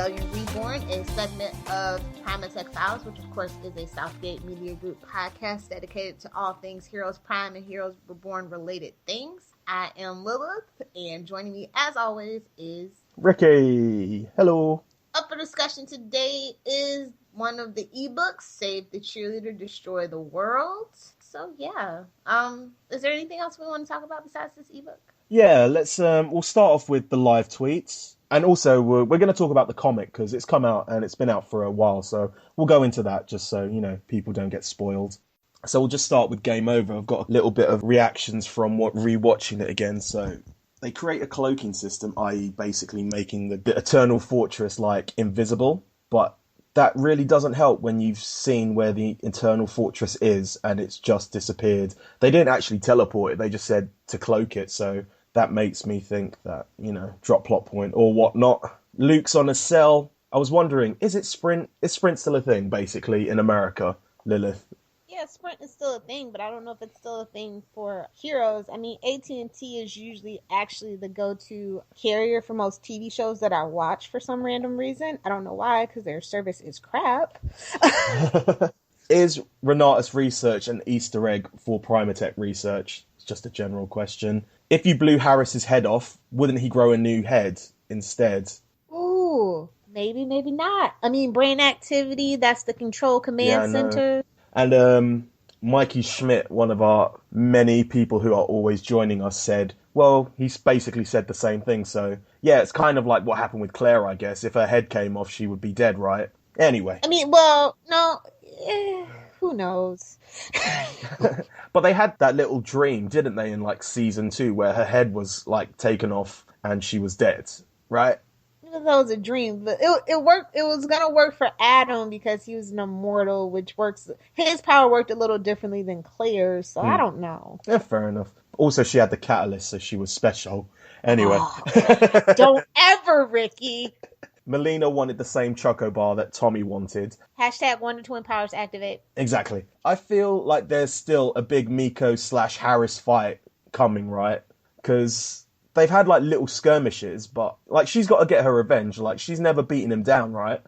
Rebellion Reborn, a segment of Primatech Files, which of course is a Southgate Media Group podcast dedicated to all things Heroes Prime and Heroes Reborn related things. I am Lilith, and joining me as always is Ricky. Hello. Up for discussion today is one of the ebooks, Save the Cheerleader, Destroy the World. So yeah, is there anything else we want to talk about besides this ebook? Yeah, we'll start off with the live tweets. And also, we're going to talk about the comic because it's come out and it's been out for a while. So we'll go into that just so, people don't get spoiled. So we'll just start with Game Over. I've got a little bit of reactions from rewatching it again. So they create a cloaking system, i.e. basically making the Eternal Fortress, invisible. But that really doesn't help when you've seen where the Eternal Fortress is and it's just disappeared. They didn't actually teleport it. They just said to cloak it. So that makes me think that, drop plot point or whatnot. Luke's on a cell. I was wondering, is it Sprint? Is Sprint still a thing, basically, in America, Lilith? Yeah, Sprint is still a thing, but I don't know if it's still a thing for Heroes. I mean, AT&T is usually actually the go-to carrier for most TV shows that I watch for some random reason. I don't know why, because their service is crap. Is Renatus research an Easter egg for Primatech research? It's just a general question. If you blew Harris's head off, wouldn't he grow a new head instead? Ooh, maybe, maybe not. I mean, brain activity, that's the control command center. And Mikey Schmidt, one of our many people who are always joining us, said, well, he's basically said the same thing. So, yeah, it's kind of like what happened with Claire, I guess. If her head came off, she would be dead, right? Anyway. I mean, well, no, who knows? But they had that little dream, didn't they, in season 2, where her head was taken off and she was dead, right? That was a dream, but it worked. It was gonna work for Adam because he was an immortal, which works. His power worked a little differently than Claire's, so I don't know. Yeah, fair enough. Also, she had the catalyst, so she was special. Anyway, don't ever, Ricky. Melina wanted the same Choco Bar that Tommy wanted. # Wonder Twin Powers activate. Exactly. I feel like there's still a big Miko/Harris fight coming, right? Because they've had little skirmishes, but she's got to get her revenge. She's never beaten him down, right?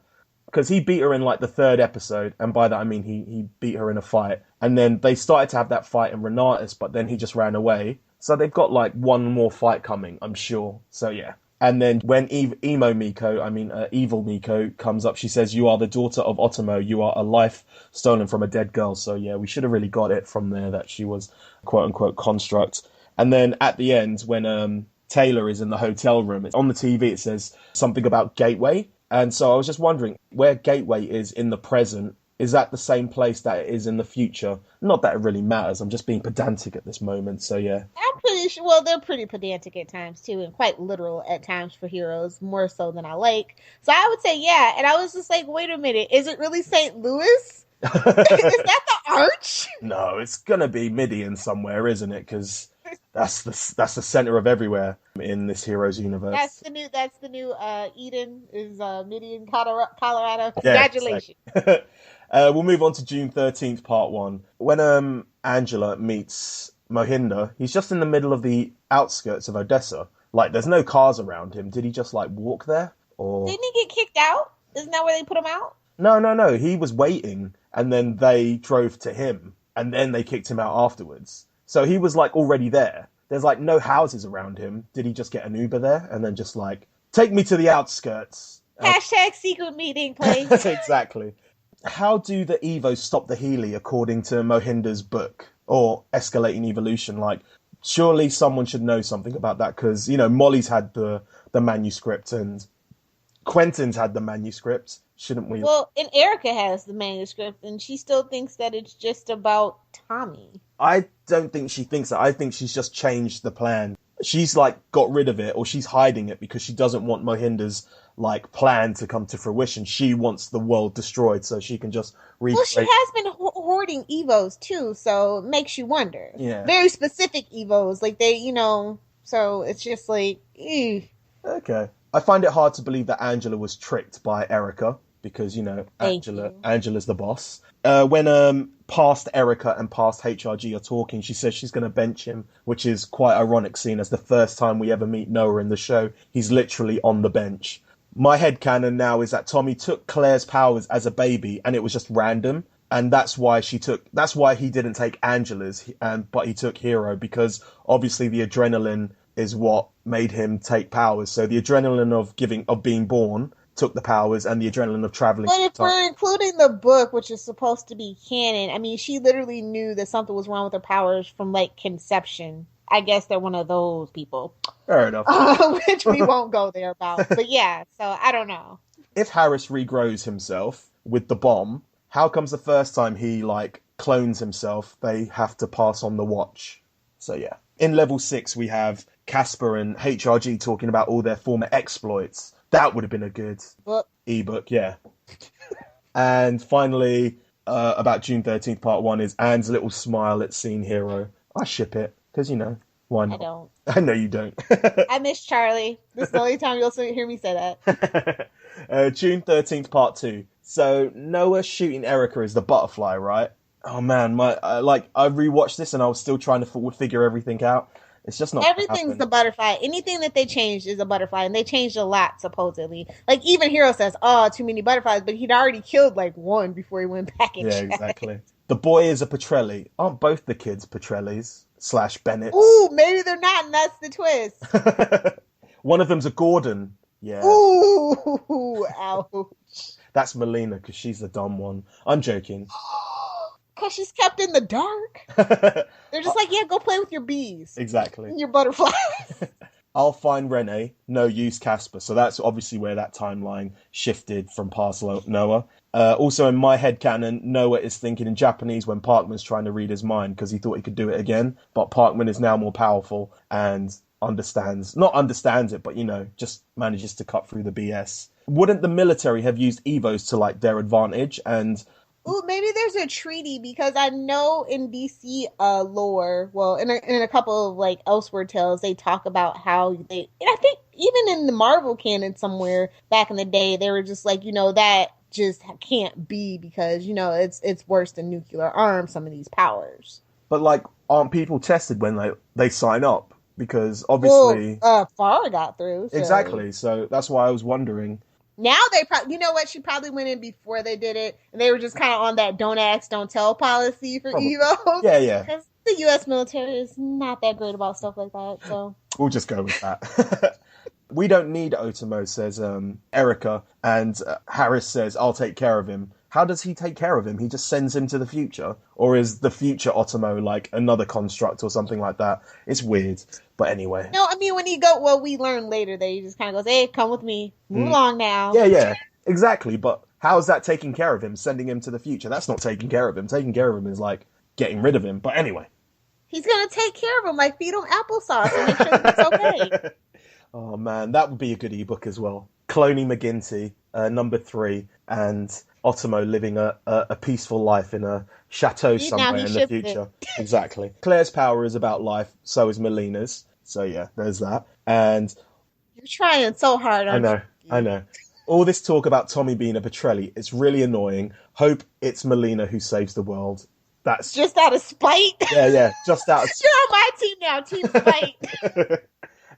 Because he beat her in the 3rd episode, and by that I mean he beat her in a fight. And then they started to have that fight in Renatus, but then he just ran away. So they've got one more fight coming, I'm sure. So yeah. And then when Evil Miko comes up, she says, "You are the daughter of Otomo. You are a life stolen from a dead girl." So yeah, we should have really got it from there that she was quote unquote construct. And then at the end, when Taylor is in the hotel room, on the TV it says something about Gateway. And so I was just wondering where Gateway is in the present. Is that the same place that it is in the future? Not that it really matters. I'm just being pedantic at this moment. So yeah. I'm pretty sure. Well, they're pretty pedantic at times too, and quite literal at times for Heroes, more so than I like. So I would say yeah. And I was just like, wait a minute, is it really St. Louis? Is that the Arch? No, it's gonna be Midian somewhere, isn't it? Because that's the center of everywhere in this Heroes universe. That's the new Eden is Midian, Colorado. Yeah, congratulations. Exactly. We'll move on to June 13th, part 1. When Angela meets Mohinder, he's just in the middle of the outskirts of Odessa. There's no cars around him. Did he just walk there? Or didn't he get kicked out? Isn't that where they put him out? No. He was waiting, and then they drove to him, and then they kicked him out afterwards. So he was already there. There's no houses around him. Did he just get an Uber there and then just take me to the outskirts? # secret meeting, please. Exactly. How do the Evos stop the Healy according to Mohinder's book or Escalating Evolution? Surely someone should know something about that because, Molly's had the manuscript and Quentin's had the manuscript. Shouldn't we? Well, and Erica has the manuscript and she still thinks that it's just about Tommy. I don't think she thinks that. I think she's just changed the plan. She's got rid of it or she's hiding it because she doesn't want Mohinder's plan to come to fruition. She wants the world destroyed so she can just recreate. Well, she has been hoarding Evos too, so it makes you wonder. Yeah. Very specific Evos, so it's just ew. Okay. I find it hard to believe that Angela was tricked by Erica because, Angela's the boss. When past Erica and past HRG are talking, she says she's going to bench him, which is quite ironic seeing as the first time we ever meet Noah in the show, he's literally on the bench. My headcanon now is that Tommy took Claire's powers as a baby and it was just random. And that's why he didn't take Angela's, but he took Hero, because obviously the adrenaline is what made him take powers. So the adrenaline of being born took the powers, and the adrenaline of traveling. But if we're including the book, which is supposed to be canon, I mean, she literally knew that something was wrong with her powers from like conception. I guess they're one of those people. Fair enough. Which we won't go there about. But yeah, so I don't know. If Harris regrows himself with the bomb, how comes the first time he like clones himself, they have to pass on the watch? So yeah. In level 6, we have Casper and HRG talking about all their former exploits. That would have been a good ebook, yeah. And finally, about June 13th, part 1 is Anne's little smile at seeing Hero. I ship it, because, why not? I don't. I know you don't. I miss Charlie. This is the only time you'll hear me say that. June 13th, part 2. So, Noah shooting Erica is the butterfly, right? Oh man, I rewatched this and I was still trying to figure everything out. It's just not. Everything's the butterfly. Anything that they changed is a butterfly, and they changed a lot supposedly. Like even Hero says, "Oh, too many butterflies," but he'd already killed like one before he went back and checked. Exactly. The boy is a Petrelli. Aren't both the kids Petrellis / Bennett? Ooh, maybe they're not, and that's the twist. One of them's a Gordon. Yeah. Ooh, ouch. That's Melina, because she's the dumb one. I'm joking. Because she's kept in the dark. They're just like, yeah, go play with your bees. Exactly. Your butterflies. I'll find Renee, no use Casper. So that's obviously where that timeline shifted from past Noah. Also in my headcanon, Noah is thinking in Japanese when Parkman's trying to read his mind because he thought he could do it again. But Parkman is now more powerful and not understands it, but just manages to cut through the BS. Wouldn't the military have used Evos to like their advantage? And ooh, maybe there's a treaty, because I know in DC lore, well, in a couple of like Elseworld tales, they talk about how and I think even in the Marvel canon somewhere back in the day, they were just like, that just can't be because, it's worse than nuclear arms, some of these powers. But like, aren't people tested when they sign up? Because obviously... Well, Farah got through. So. Exactly, so that's why I was wondering... Now they probably, you know what? She probably went in before they did it, and they were just kind of on that "don't ask, don't tell" policy for Evo. Yeah. Because the U.S. military is not that great about stuff like that. So we'll just go with that. We don't need Otomo, says Erica, and Harris says, "I'll take care of him." How does he take care of him? He just sends him to the future, or is the future Otomo like another construct or something like that? It's weird. But anyway. No, I mean, when we learn later that he just kind of goes, hey, come with me. Move along now. Yeah, exactly. But how is that taking care of him, sending him to the future? That's not taking care of him. Taking care of him is like getting rid of him. But anyway. He's going to take care of him, like feed him applesauce and make sure that it's okay. Oh, man, that would be a good ebook as well. Cloning McGinty, number 3, and Otomo living a peaceful life in a chateau somewhere in the future. Exactly. Claire's power is about life, so is Melina's. So yeah, there's that. And you're trying so hard. I know. All this talk about Tommy being a Petrelli, it's really annoying. Hope it's Melina who saves the world. That's just out of spite. Yeah, just out of spite. You're on my team now, Team Spite.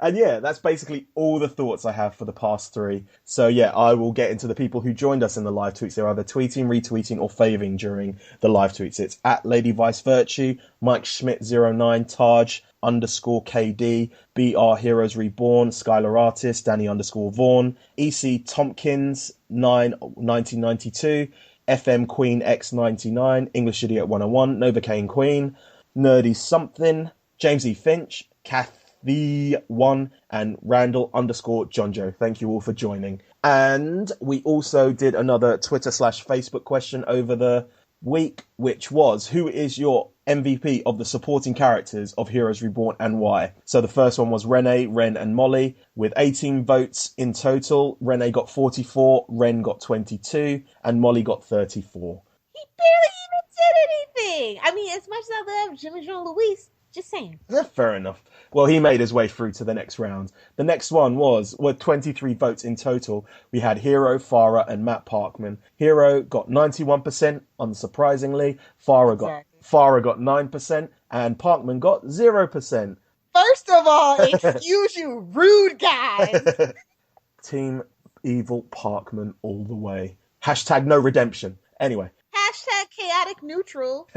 And yeah, that's basically all the thoughts I have for the past 3. So yeah, I will get into the people who joined us in the live tweets. They're either tweeting, retweeting, or faving during the live tweets. It's at Lady Vice Virtue, Mike Schmidt09, Taj _KD, BR Heroes Reborn, Skylar Artist, Danny _Vaughan, EC Tompkins 1992, FM Queen X99, English Idiot 101, Novocaine Queen, Nerdy Something, James E. Finch, Kathy 1, and Randall _Jonjo. Thank you all for joining. And we also did another Twitter / Facebook question over the week, which was, who is your MVP of the supporting characters of Heroes Reborn and why? So the first one was Renee, Ren, and Molly with 18 votes in total. Renee got 44, Ren got 22, and Molly got 34. He barely even did anything. I mean, as much as I love Jimmy Jean-Louis, just saying. Yeah, fair enough. Well, he made his way through to the next round. The next one was, with 23 votes in total, we had Hero, Farah, and Matt Parkman. Hero got 91%, unsurprisingly. Farah got 9%, and Parkman got 0%. First of all, excuse you, rude guys. Team Evil Parkman all the way. Hashtag no redemption. Anyway. Hashtag chaotic neutral.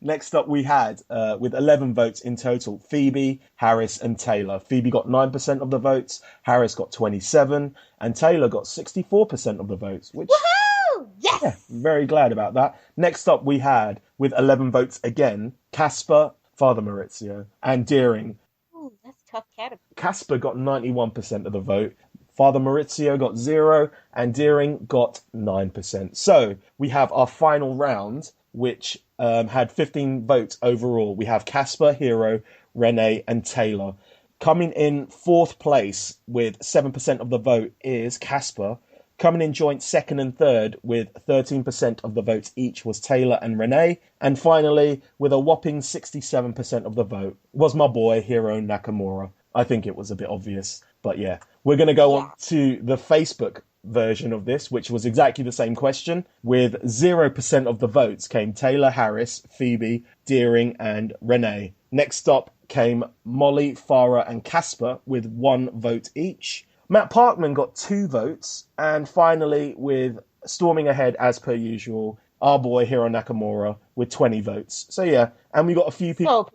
Next up, we had, with 11 votes in total, Phoebe, Harris, and Taylor. Phoebe got 9% of the votes, Harris got 27%, and Taylor got 64% of the votes, which... Woohoo! Yes! Yeah, very glad about that. Next up, we had, with 11 votes again, Casper, Father Maurizio, and Deering. Ooh, that's a tough category. Casper got 91% of the vote, Father Maurizio got 0%, and Deering got 9%. So, we have our final round, which had 15 votes overall. We have Casper, Hero, Renee, and Taylor. Coming in fourth place with 7% of the vote is Casper. Coming in joint second and third with 13% of the votes each was Taylor and Renee. And finally, with a whopping 67% of the vote, was my boy, Hiro Nakamura. I think it was a bit obvious, but yeah. We're going to go on to the Facebook version of this, which was exactly the same question. With 0% of the votes came Taylor, Harris, Phoebe, Deering, and Renee. Next up came Molly, Farah, and Casper with 1 vote each. Matt Parkman got 2 votes, and finally, with storming ahead as per usual, our boy Hiro Nakamura with 20 votes. So yeah, and we got a few people,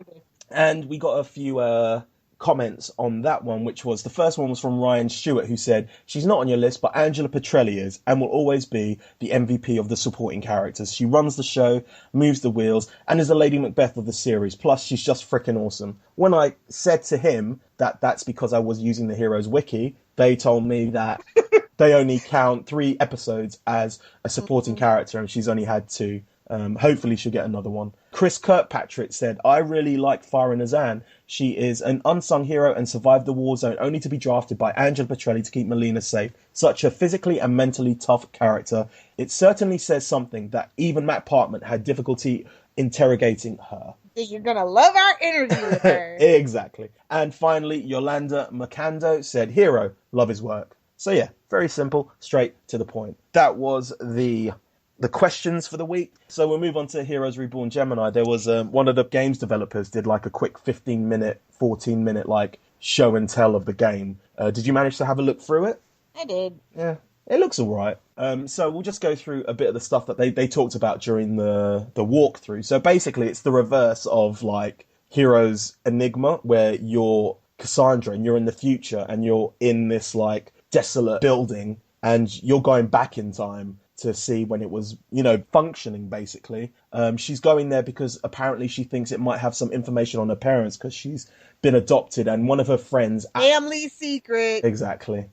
and we got a few comments on that one, which was, the first one was from Ryan Stewart, who said, she's not on your list, but Angela Petrelli is, and will always be the MVP of the supporting characters. She runs the show, moves the wheels, and is the Lady Macbeth of the series. Plus, she's just freaking awesome. When I said to him that that's because I was using the Heroes Wiki, they told me that they only count 3 episodes as a supporting character, and she's only had 2. Hopefully she'll get another one. Chris Kirkpatrick said, I really like Farah Nazan. She is an unsung hero and survived the war zone only to be drafted by Angela Petrelli to keep Melina safe. Such a physically and mentally tough character. It certainly says something that even Matt Parkman had difficulty interrogating her. You're going to love our interview with her. Exactly. And finally, Yolanda Macando said, Hero, love his work. So yeah, very simple, straight to the point. That was the questions for the week. So we'll move on to Heroes Reborn Gemini. There was one of the games developers did like a quick 15-minute, 14-minute like show and tell of the game. Did you manage to have a look through it? I did. Yeah, it looks all right. So we'll just go through a bit of the stuff that they talked about during the walkthrough. So basically it's the reverse of like Heroes Enigma, where you're Cassandra and you're in the future and you're in this like desolate building and you're going back in time to see when it was, functioning, basically. She's going there because apparently she thinks it might have some information on her parents because she's been adopted, and one of her friends... Family secret! Exactly.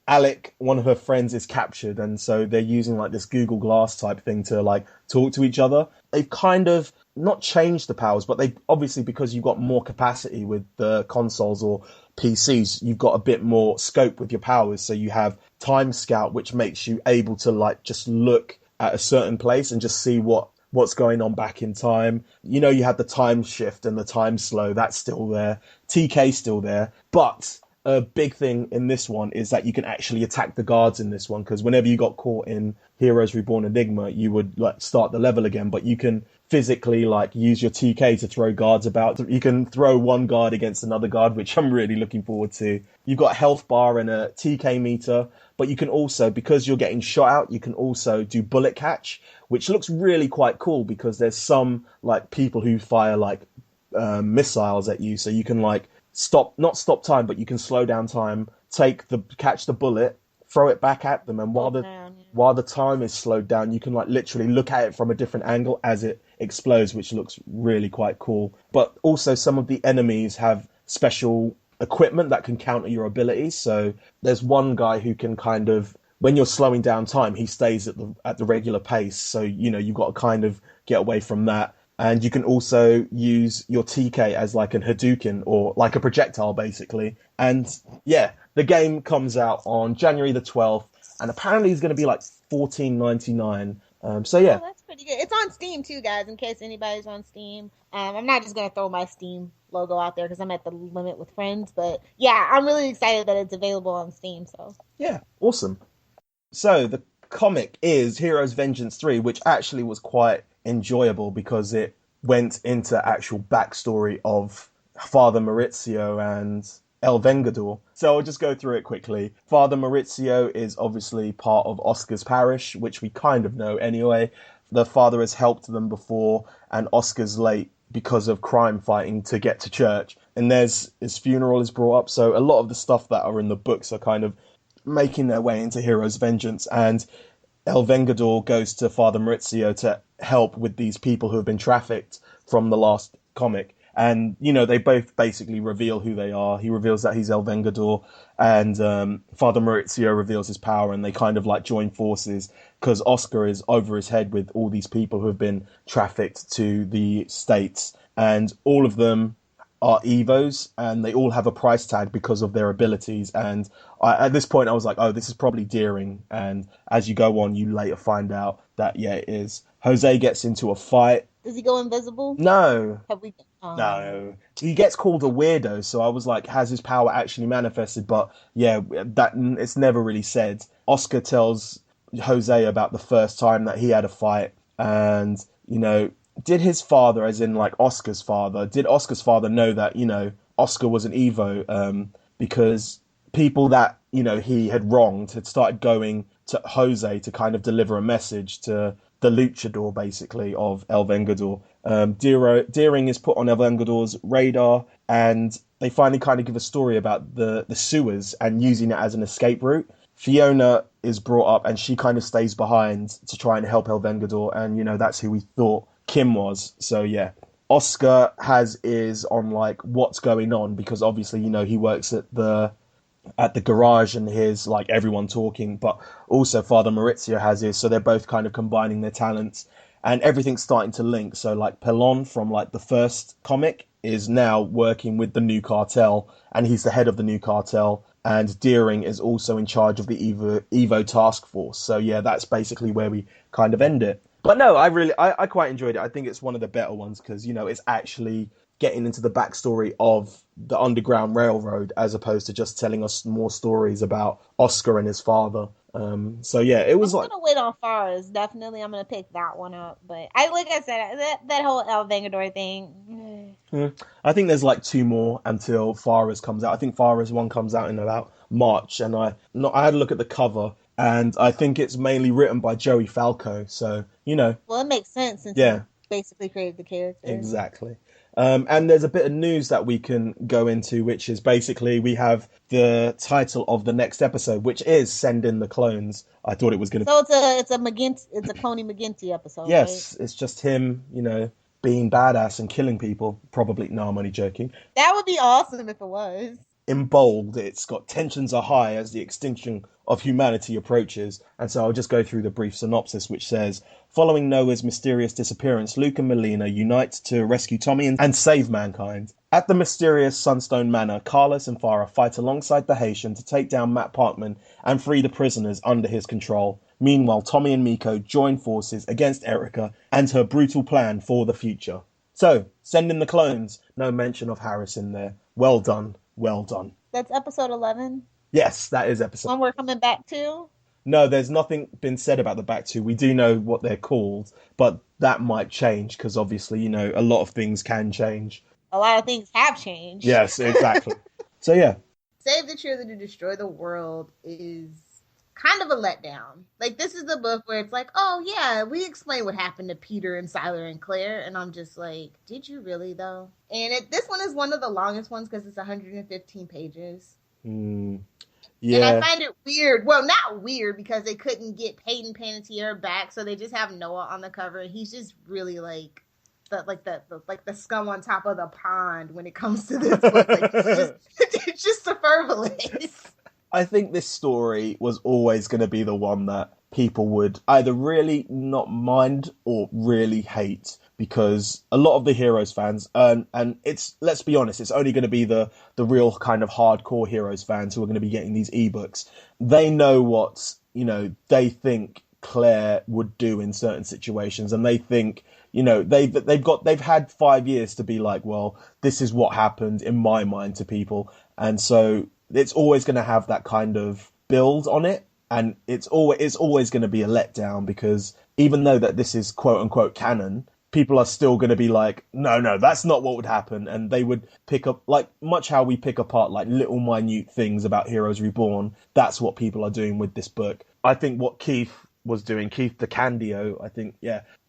Alec, one of her friends, is captured, and so they're using, like, this Google Glass type thing to, like, talk to each other. They've kind of not changed the powers, but they obviously, because you've got more capacity with the consoles or PCs, you've got a bit more scope with your powers. So you have Time Scout, which makes you able to like just look at a certain place and just see what's going on back in time. You had the Time Shift and the Time Slow, that's still there. TK still there, but a big thing in this one is that you can actually attack the guards in this one, because whenever you got caught in Heroes Reborn Enigma, you would like start the level again, but you can physically like use your TK to throw guards about. You can throw one guard against another guard, which I'm really looking forward to. You've got a health bar and a TK meter, but you can also, because you're getting shot out, you can also do bullet catch, which looks really quite cool because there's some like people who fire like missiles at you, so you can like not stop time, but you can slow down time, catch the bullet, throw it back at them, and while the time is slowed down, you can like literally look at it from a different angle as it explodes, which looks really quite cool. But also some of the enemies have special equipment that can counter your abilities. So there's one guy who can kind of, when you're slowing down time, he stays at the regular pace. So you've got to kind of get away from that. And you can also use your TK as like an Hadouken or like a projectile, basically. And yeah, the game comes out on January the 12th, and apparently it's going to be like $14.99. So yeah. Oh, that's pretty good. It's on Steam too, guys, in case anybody's on Steam. I'm not just going to throw my Steam logo out there because I'm at the limit with friends. But yeah, I'm really excited that it's available on Steam. So yeah, awesome. So the comic is Heroes Vengeance 3, which actually was quite enjoyable because it went into actual backstory of Father Maurizio and El Vengador. So I'll just go through it quickly. Father Maurizio is obviously part of Oscar's parish, which we kind of know anyway. The father has helped them before, and Oscar's late because of crime fighting to get to church. And his funeral is brought up, so a lot of the stuff that are in the books are kind of making their way into Hero's Vengeance, and El Vengador goes to Father Maurizio to help with these people who have been trafficked from the last comic. And, they both basically reveal who they are. He reveals that he's El Vengador, and Father Maurizio reveals his power, and they kind of like join forces because Oscar is over his head with all these people who have been trafficked to the States. And all of them are Evos, and they all have a price tag because of their abilities. And at this point, I was like, oh, this is probably Deering. And as you go on, you later find out that, yeah, it is. Jose gets into a fight. Does he go invisible? No. Have we? No. He gets called a weirdo, so I was like, has his power actually manifested? But yeah, that it's never really said. Oscar tells Jose about the first time that he had a fight, and, did his father, as in like Oscar's father, did Oscar's father know that, Oscar was an Evo? Because people that, he had wronged had started going to Jose to kind of deliver a message to the luchador, basically, of El Vengador. Deering is put on El Vengador's radar, and they finally kind of give a story about the sewers and using it as an escape route. Fiona is brought up, and she kind of stays behind to try and help El Vengador, and, that's who we thought Kim was. So, yeah. Oscar has ears on, like, what's going on, because obviously, he works at the garage and hears like everyone talking, but also Father Maurizio has his, so they're both kind of combining their talents, and everything's starting to link. So like Pelon from like the first comic is now working with the new cartel, and he's the head of the new cartel, and Deering is also in charge of the Evo task force. So yeah, that's basically where we kind of end it. But no, I quite enjoyed it. I think it's one of the better ones because, it's actually getting into the backstory of the Underground Railroad as opposed to just telling us more stories about Oscar and his father. So yeah, it was I'm gonna wait on Faraz. Definitely, I'm gonna pick that one up. But like I said, that whole El Vengador thing. I think there's like 2 more until Faraz comes out. I think Faraz 1 comes out in about March, and I had a look at the cover, and I think it's mainly written by Joey Falco. So Well, it makes sense since he basically created the character. Exactly. And there's a bit of news that we can go into, which is basically we have the title of the next episode, which is Send in the Clones. I thought it was going to. So it's a Coney McGinty episode. Yes, right? It's just him, being badass and killing people. Probably. No, I'm only joking. That would be awesome if it was. In bold, it's got tensions are high as the extinction of humanity approaches. And so I'll just go through the brief synopsis, which says, following Noah's mysterious disappearance, Luke and Melina unite to rescue Tommy and save mankind. At the mysterious Sunstone Manor, Carlos and Farah fight alongside the Haitian to take down Matt Parkman and free the prisoners under his control. Meanwhile, Tommy and Miko join forces against Erica and her brutal plan for the future. So, Send in the Clones. No mention of Harris in there. Well done. Well done. That's episode 11? Yes, that is episode. One we're coming back to? No, there's nothing been said about the back 2. We do know what they're called, but that might change because obviously, a lot of things can change. A lot of things have changed. Yes, exactly. So, yeah. Save the Cheerleader, Destroy the World is kind of a letdown. Like, this is the book where it's like, oh, yeah, we explain what happened to Peter and Siler and Claire. And I'm just like, did you really, though? And this one is one of the longest ones because it's 115 pages. Yeah. And I find it weird. Well, not weird because they couldn't get Peyton Panettiere back, so they just have Noah on the cover. He's just really like the scum on top of the pond when it comes to this book. Like, it's just superfluous. I think this story was always going to be the one that people would either really not mind or really hate, because a lot of the Heroes fans, and it's, let's be honest, it's only going to be the real kind of hardcore Heroes fans who are going to be getting these ebooks. They know what, they think Claire would do in certain situations, and they think, they've had 5 years to be like, well, this is what happened in my mind to people. And so it's always going to have that kind of build on it. And it's always going to be a letdown, because even though that this is quote unquote canon, people are still going to be like, no, that's not what would happen. And they would pick up, like, much how we pick apart, like, little minute things about Heroes Reborn. That's what people are doing with this book. I think what Keith was doing, Keith the Candio,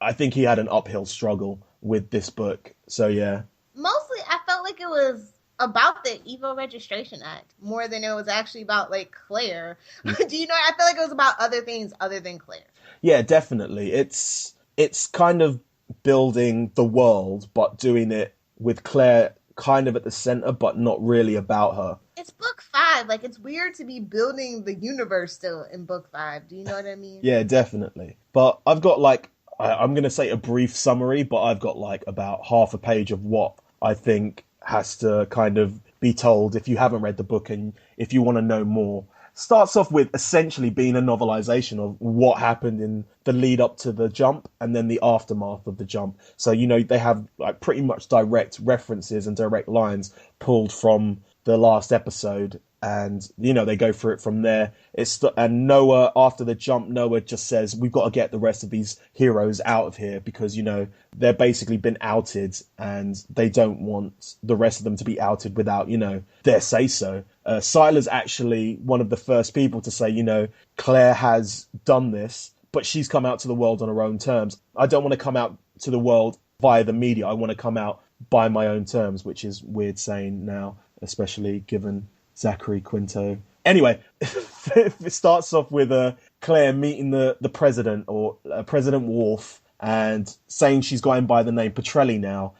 I think he had an uphill struggle with this book. So, yeah. Mostly, I felt like it was about the Evo Registration Act more than it was actually about, like, Claire. Do you know? I feel like it was about other things other than Claire. Yeah, definitely. It's kind of building the world, but doing it with Claire kind of at the center, but not really about her. It's book 5. Like, it's weird to be building the universe still in book 5. Do you know what I mean? Yeah, definitely. But I've got, like, I'm going to say a brief summary, but I've got, like, about half a page of what I think has to kind of be told if you haven't read the book and if you want to know more. Starts off with essentially being a novelization of what happened in the lead up to the jump and then the aftermath of the jump. So, you know, they have like pretty much direct references and direct lines pulled from the last episode, and, you know, they go through it from there. And Noah, after the jump, Noah just says, we've got to get the rest of these heroes out of here because, you know, they're basically been outed and they don't want the rest of them to be outed without, you know, their say-so. Sila's actually one of the first people to say, you know, Claire has done this, but she's come out to the world on her own terms. I don't want to come out to the world via the media. I want to come out by my own terms, which is weird saying now, especially given Zachary Quinto. Anyway, it starts off with Claire meeting the president, or President Worf, and saying she's going by the name Petrelli now.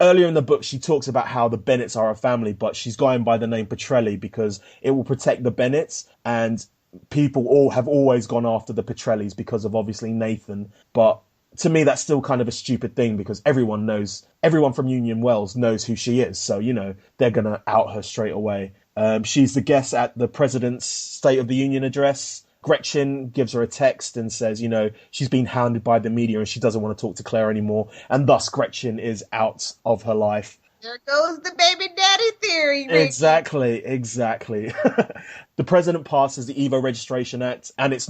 Earlier in the book, she talks about how the Bennetts are a family, but she's going by the name Petrelli because it will protect the Bennetts, and people all have always gone after the Petrellis because of obviously Nathan. But to me, that's still kind of a stupid thing because everyone from Union Wells knows who she is. So, you know, they're going to out her straight away. She's the guest at the president's State of the Union address. Gretchen gives her a text and says, you know, she's been hounded by the media and she doesn't want to talk to Claire anymore. And thus Gretchen is out of her life. There goes the baby daddy theory, Ricky. Exactly. The president passes the Evo Registration Act, and it's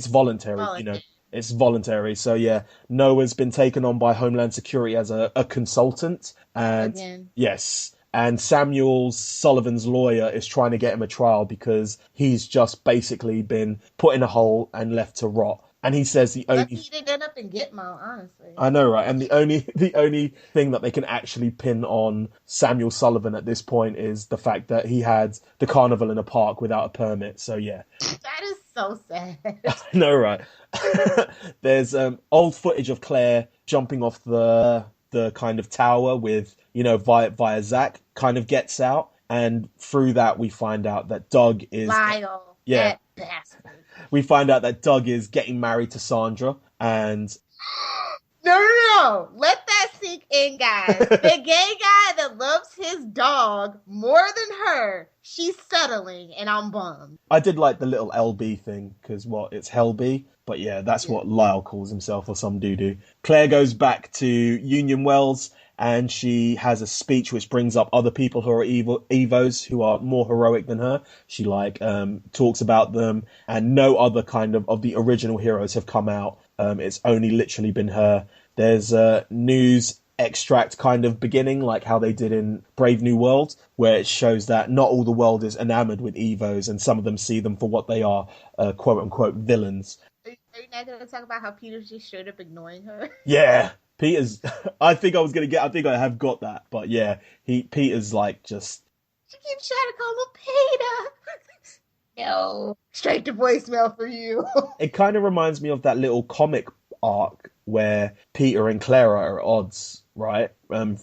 voluntary, you know. It's voluntary. So, yeah, Noah's been taken on by Homeland Security as a consultant. And again. Yes. And Samuel Sullivan's lawyer is trying to get him a trial because he's just basically been put in a hole and left to rot. And he says he didn't end up in Gitmo, honestly. I know, right? And the only thing that they can actually pin on Samuel Sullivan at this point is the fact that he had the carnival in a park without a permit. So, yeah. That is so sad. I know, right? There's old footage of Claire jumping off the kind of tower with, you know, via Zach, kind of gets out, and through that we find out that Doug is Lyle. Yeah. That bastard. We find out that Doug is getting married to Sandra, and No. Let that sink in, guys. The gay guy that loves his dog more than her, she's settling, and I'm bummed. I did like the little LB thing, because it's Helby, but yeah, that's what Lyle calls himself, or some doo-doo. Claire goes back to Union Wells, and she has a speech which brings up other people who are Evos who are more heroic than her. She talks about them, and no other kind of the original heroes have come out. It's only literally been her. There's a news extract kind of beginning, like how they did in Brave New World, where it shows that not all the world is enamored with Evos, and some of them see them for what they are, quote unquote villains. Are you not going to talk about how Peter's just straight up ignoring her? Yeah. Peter's, I think I have got that, but yeah, Peter's like just... She keeps trying to call him Peter. No. Straight to voicemail for you. It kind of reminds me of that little comic arc where Peter and Clara are at odds, right?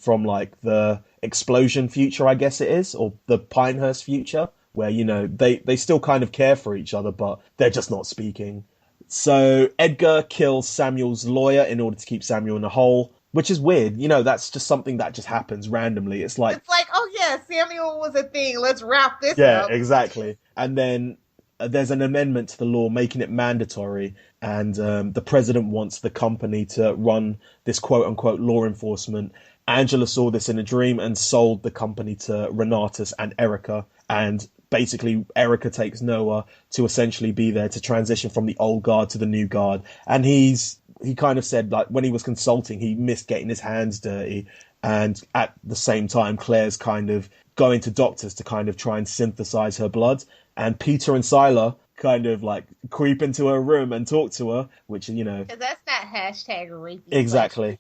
From like the Explosion future, I guess it is, or the Pinehurst future, where, you know, they still kind of care for each other, but they're just not speaking. So Edgar kills Samuel's lawyer in order to keep Samuel in a hole, which is weird. You know, that's just something that just happens randomly. It's like, oh yeah, Samuel was a thing. Let's wrap this up. Yeah, exactly. And then there's an amendment to the law making it mandatory, and the president wants the company to run this quote-unquote law enforcement. Angela saw this in a dream and sold the company to Renatus and Erica, and basically Erica takes Noah to essentially be there to transition from the old guard to the new guard, and he's he kind of said, like, when he was consulting, he missed getting his hands dirty. And at the same time, Claire's kind of going to doctors to kind of try and synthesize her blood. And Peter and Sila kind of like creep into her room and talk to her, which, you know. Because that's not hashtag rapey. Exactly.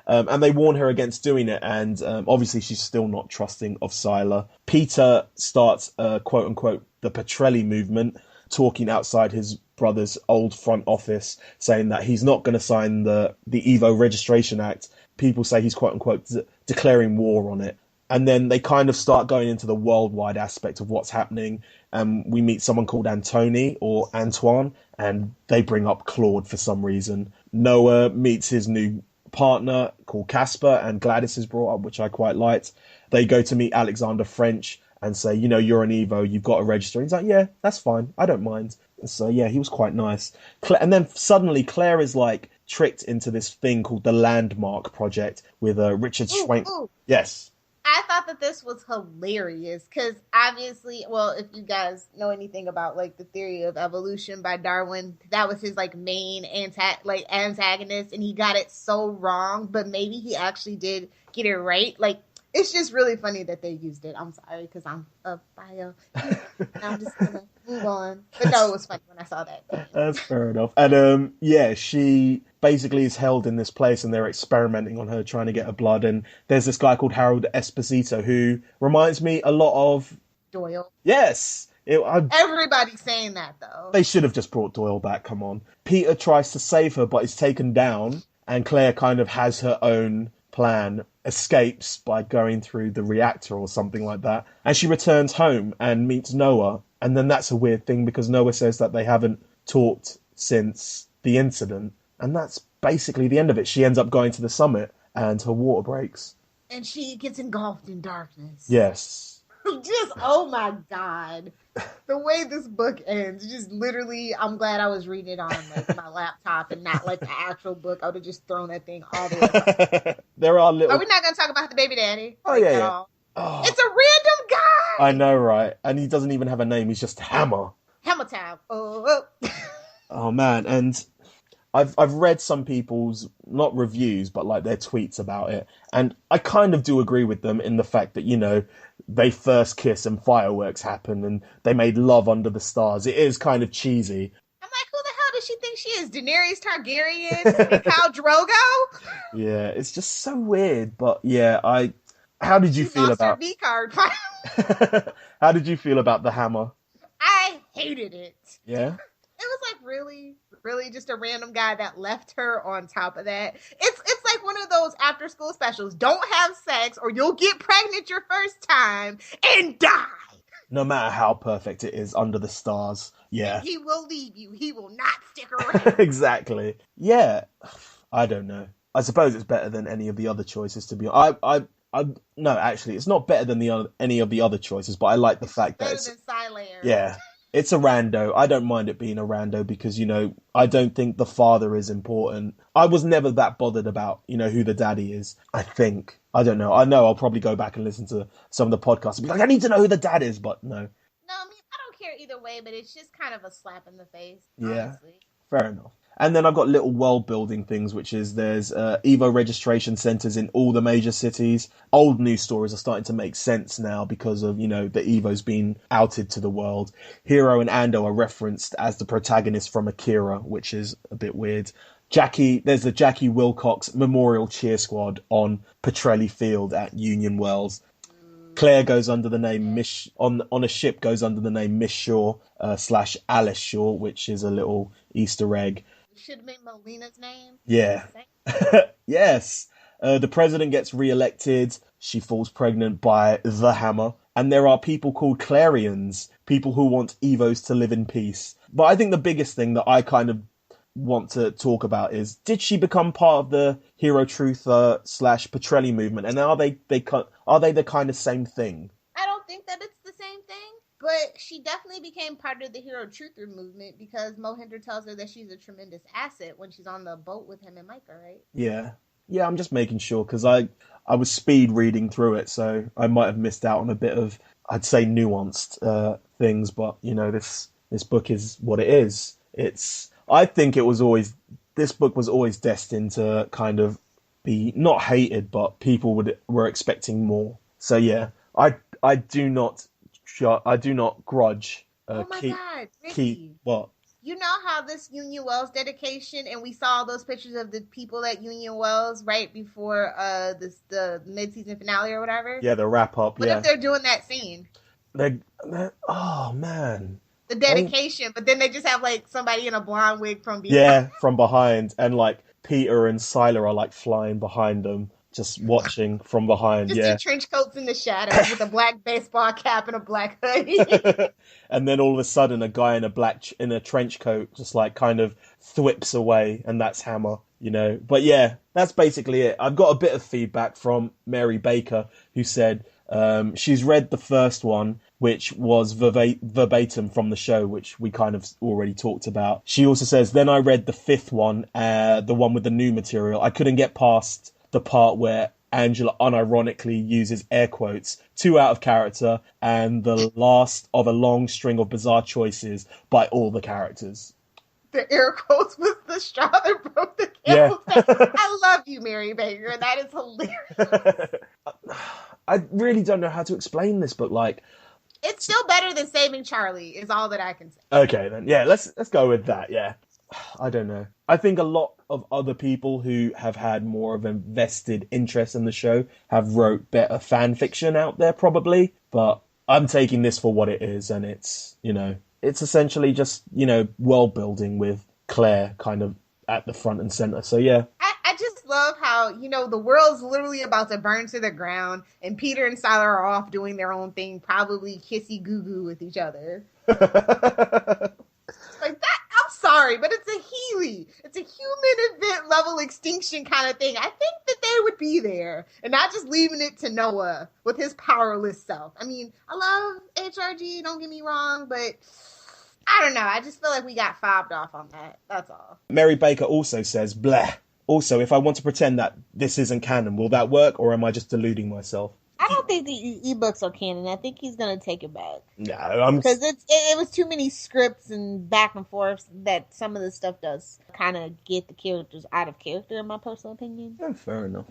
And they warn her against doing it. And obviously she's still not trusting of Sila. Peter starts, quote unquote, the Petrelli movement, talking outside his brother's old front office, saying that he's not going to sign the Evo Registration Act. People say he's, quote unquote, declaring war on it. And then they kind of start going into the worldwide aspect of what's happening. We meet someone called Antoni or Antoine, and they bring up Claude for some reason. Noah meets his new partner called Casper, and Gladys is brought up, which I quite liked. They go to meet Alexander French and say, you know, you're an Evo, you've got to register. He's like, yeah, that's fine, I don't mind. So yeah, he was quite nice. And then suddenly Claire is like tricked into this thing called the Landmark Project with Richard Schwenk. Yes. I thought that this was hilarious because obviously, well, if you guys know anything about like the theory of evolution by Darwin, that was his like main antagonist, and he got it so wrong, but maybe he actually did get it right. Like, it's just really funny that they used it. I'm sorry because I'm a bio. I'm just gonna move on. But no, it was funny when I saw that. That's fair enough. And yeah, she basically is held in this place, and they're experimenting on her, trying to get her blood. And there's this guy called Harold Esposito who reminds me a lot of Doyle. Yes. Everybody's saying that though. They should have just brought Doyle back. Come on. Peter tries to save her, but is taken down, and Claire kind of has her own plan, escapes by going through the reactor or something like that, and she returns home and meets Noah. And then that's a weird thing because Noah says that they haven't talked since the incident, and that's basically the end of it. She ends up going to the summit and her water breaks and she gets engulfed in darkness. Yes. Just, oh my God. The way this book ends, just literally, I'm glad I was reading it on like my laptop and not like the actual book. I would have just thrown that thing all the way up. There are little... Are we not going to talk about the baby daddy? Oh, yeah. Oh. It's a random guy! I know, right? And he doesn't even have a name. He's just Hammer. Hammer time. Oh. Oh, man. And I've read some people's, not reviews, but like their tweets about it. And I kind of do agree with them in the fact that, you know, they first kiss and fireworks happen and they made love under the stars. It is kind of cheesy. I'm like, who the hell does she think she is? Daenerys Targaryen and Khal Drogo? Yeah, it's just so weird. But yeah, how did you feel about... Her V-card. How did you feel about the Hammer? I hated it. Yeah? It was like really just a random guy that left her on top of that. It's like one of those after school specials. Don't have sex or you'll get pregnant your first time and die. No matter how perfect it is under the stars. Yeah. And he will leave you. He will not stick around. Exactly. Yeah. I don't know. I suppose it's better than any of the other choices, to be honest. No, actually, it's not better than any of the other choices, but I like the fact that it's... better than Silair. Yeah. It's a rando. I don't mind it being a rando because, you know, I don't think the father is important. I was never that bothered about, you know, who the daddy is, I think. I don't know. I know I'll probably go back and listen to some of the podcasts and be like, I need to know who the dad is, but no. No, I mean, I don't care either way, but it's just kind of a slap in the face, yeah, honestly. Fair enough. And then I've got little world-building things, which is there's Evo registration centres in all the major cities. Old news stories are starting to make sense now because of, you know, the Evo's being outed to the world. Hero and Ando are referenced as the protagonists from Akira, which is a bit weird. There's the Jackie Wilcox Memorial Cheer Squad on Petrelli Field at Union Wells. Claire goes under the name on a ship goes under the name Miss Shaw / Alice Shaw, which is a little Easter egg. Should have been Molina's name. Yeah. Yes. The president gets re-elected. She falls pregnant by the Hammer. And there are people called Clarions, people who want Evos to live in peace. But I think the biggest thing that I kind of want to talk about is, did she become part of the Hero Truth / Petrelli movement? And are they the kind of same thing? I don't think that it's the same thing. But she definitely became part of the Hero Truther movement because Mohinder tells her that she's a tremendous asset when she's on the boat with him and Micah, right? Yeah. Yeah, I'm just making sure because I was speed reading through it, so I might have missed out on a bit of, I'd say, nuanced things. But, you know, this book is what it is. I think it was always this book was always destined to kind of be not hated, but people were expecting more. So yeah, I do not grudge. Oh my God, Keep Ricky. what? You know how this Union Wells dedication, and we saw those pictures of the people at Union Wells right before the mid-season finale or whatever? Yeah, the wrap up. What Yeah, if they're doing that scene? oh man, The dedication, but then they just have like somebody in a blonde wig from behind. yeah, from behind, and like Peter and Sila are like flying behind them, just watching from behind. Just Yeah. in trench coats in the shadows with a black baseball cap and a black hoodie. And then all of a sudden, a guy in a trench coat just like kind of thwips away, and that's Hammer, you know. But yeah, that's basically it. I've got a bit of feedback from Mary Baker, who said she's read the first one, which was verbatim from the show, which we kind of already talked about. She also says, then I read the fifth one, the one with the new material. I couldn't get past the part where Angela unironically uses air quotes, too out of character, and the last of a long string of bizarre choices by all the characters. The air quotes was the straw that broke the camel's back. I love you, Mary Baker. That is hilarious. I really don't know how to explain this, but like, it's still better than Saving Charlie, is all that I can say. Okay, then. Yeah, let's go with that, yeah. I don't know. I think a lot of other people who have had more of a vested interest in the show have wrote better fan fiction out there, probably. But I'm taking this for what it is, and it's, you know, it's essentially just, you know, world building with Claire kind of at the front and center. So, yeah. I just love how, you know, the world's literally about to burn to the ground, and Peter and Sila are off doing their own thing, probably kissy-goo-goo with each other. Like that, I'm sorry, but it's a Healy. It's a human event level extinction kind of thing. I think that they would be there and not just leaving it to Noah with his powerless self. I mean, I love HRG, don't get me wrong, but I don't know. I just feel like we got fobbed off on that. That's all. Mary Baker also says, bleh. Also, if I want to pretend that this isn't canon, will that work, or am I just deluding myself? I don't think the ebooks are canon. I think he's going to take it back. No, because it was too many scripts and back and forth that some of the stuff does kind of get the characters out of character, in my personal opinion. Yeah, fair enough.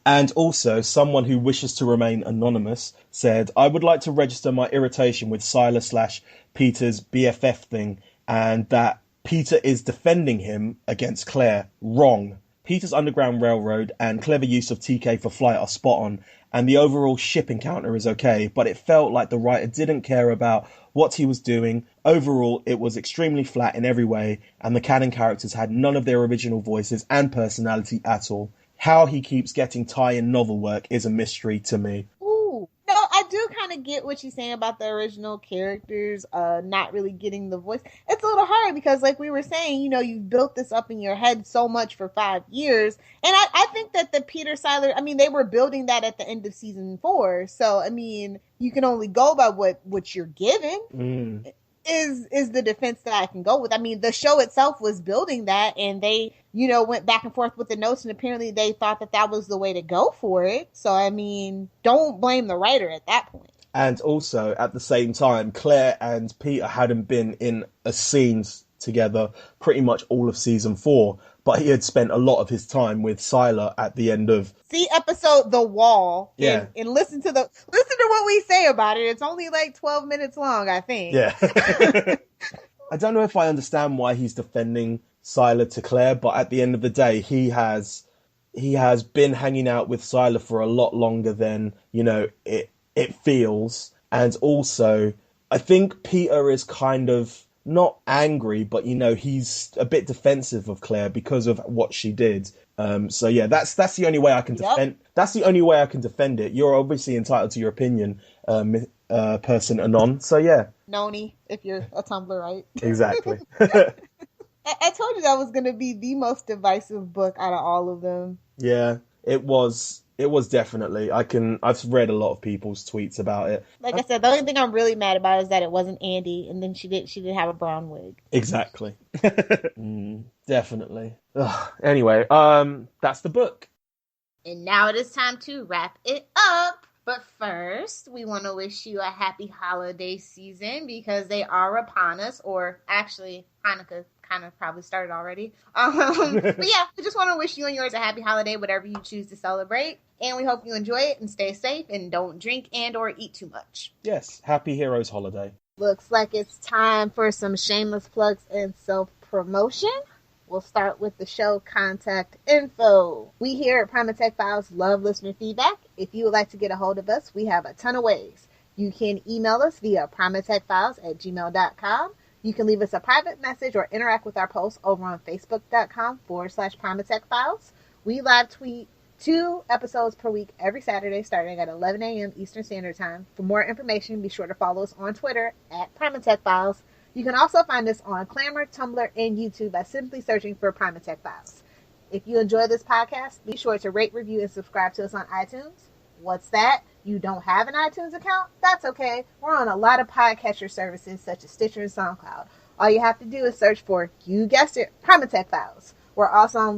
And also, someone who wishes to remain anonymous said, I would like to register my irritation with Silas/Peter's BFF thing, and that Peter is defending him against Claire. Wrong. Peter's Underground Railroad and clever use of TK for flight are spot on, and the overall ship encounter is okay, but it felt like the writer didn't care about what he was doing. Overall, it was extremely flat in every way, and the canon characters had none of their original voices and personality at all. How he keeps getting tie-in novel work is a mystery to me. Ooh. No, I do kind of get what you're saying about the original characters not really getting the voice. It's a little hard because, like we were saying, you know, you've built this up in your head so much for 5 years. And I think that the Peter Siler, I mean, they were building that at the end of season 4. So, I mean, you can only go by what you're given. Is the defense that I can go with. I mean, the show itself was building that, and they, you know, went back and forth with the notes, and apparently they thought that was the way to go for it. So, I mean, don't blame the writer at that point. And also, at the same time, Claire and Peter hadn't been in a scene together pretty much all of season 4, but he had spent a lot of his time with Sila at the end of... See episode The Wall, yeah, and listen to what we say about it. It's only like 12 minutes long, I think. Yeah. I don't know if I understand why he's defending Sila to Claire, but at the end of the day, he has been hanging out with Sila for a lot longer than, you know, it feels. And also, I think Peter is kind of not angry, but, you know, he's a bit defensive of Claire because of what she did. So yeah, that's the only way I can defend. That's the only way I can defend it. You're obviously entitled to your opinion, person Anon. So yeah, Noni, if you're a Tumblr, right? Exactly. I told you that was going to be the most divisive book out of all of them. Yeah, it was. It was definitely. I've read a lot of people's tweets about it. Like I said, the only thing I'm really mad about is that it wasn't Andy, and then she did have a brown wig. Exactly. Definitely. Ugh. Anyway, that's the book. And now it is time to wrap it up. But first, we want to wish you a happy holiday season because they are upon us, or actually Hanukkah kind of probably started already. But yeah, we just want to wish you and yours a happy holiday, whatever you choose to celebrate. And we hope you enjoy it and stay safe and don't drink and or eat too much. Yes, happy Heroes Holiday. Looks like it's time for some shameless plugs and self-promotion. We'll start with the show contact info. We here at Primatech Files love listener feedback. If you would like to get a hold of us, we have a ton of ways. You can email us via primatechfiles@gmail.com. You can leave us a private message or interact with our posts over on facebook.com/primatechfiles. We live tweet 2 episodes per week every Saturday starting at 11 a.m. Eastern Standard Time. For more information, be sure to follow us on Twitter at Primatech You can also find us on Clamor, Tumblr, and YouTube by simply searching for Primatech Files. If you enjoy this podcast, be sure to rate, review, and subscribe to us on iTunes. What's that? You don't have an iTunes account? That's okay. We're on a lot of podcatcher services such as Stitcher and SoundCloud. All you have to do is search for, you guessed it, Primatech Files. We're also on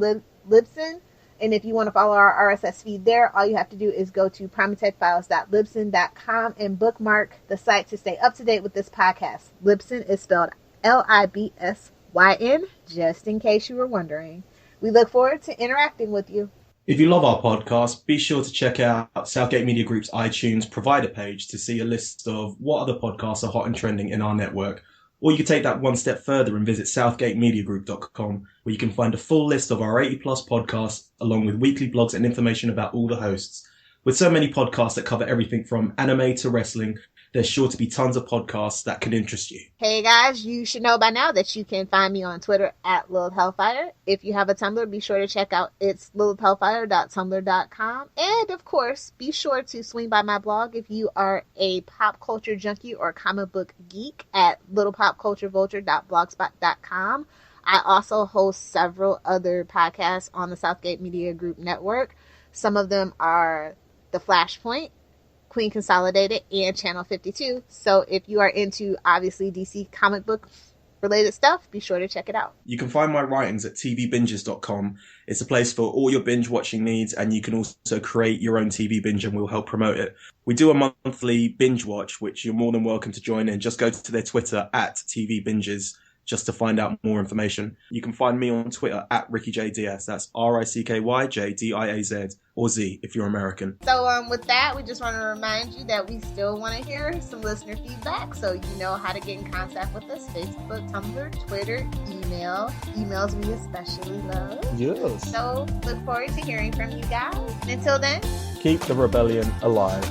Libsyn. And if you want to follow our RSS feed there, all you have to do is go to primatechfiles.libsyn.com and bookmark the site to stay up to date with this podcast. Libsyn is spelled Libsyn, just in case you were wondering. We look forward to interacting with you. If you love our podcast, be sure to check out Southgate Media Group's iTunes provider page to see a list of what other podcasts are hot and trending in our network. Or you can take that one step further and visit southgatemediagroup.com, where you can find a full list of our 80-plus podcasts, along with weekly blogs and information about all the hosts. With so many podcasts that cover everything from anime to wrestling, there's sure to be tons of podcasts that can interest you. Hey guys, you should know by now that you can find me on Twitter at Lilith Hellfire. If you have a Tumblr, be sure to check out it's lilithhellfire.tumblr.com. And of course, be sure to swing by my blog if you are a pop culture junkie or comic book geek at littlepopculturevulture.blogspot.com. I also host several other podcasts on the Southgate Media Group network. Some of them are The Flashpoint, Queen Consolidated, and Channel 52. So if you are into, obviously, DC comic book related stuff, be sure to check it out. You can find my writings at tvbinges.com. It's a place for all your binge watching needs, and you can also create your own TV binge and we'll help promote it. We do a monthly binge watch, which you're more than welcome to join in. Just go to their Twitter at tvbinges just to find out more information. You can find me on Twitter at RickyJDiaz. That's RICKYJDIAZ, or Z if you're American. So with that, we just want to remind you that we still want to hear some listener feedback. So you know how to get in contact with us: Facebook, Tumblr, Twitter, email. Emails we especially love. Yes. So look forward to hearing from you guys. Until then, keep the rebellion alive.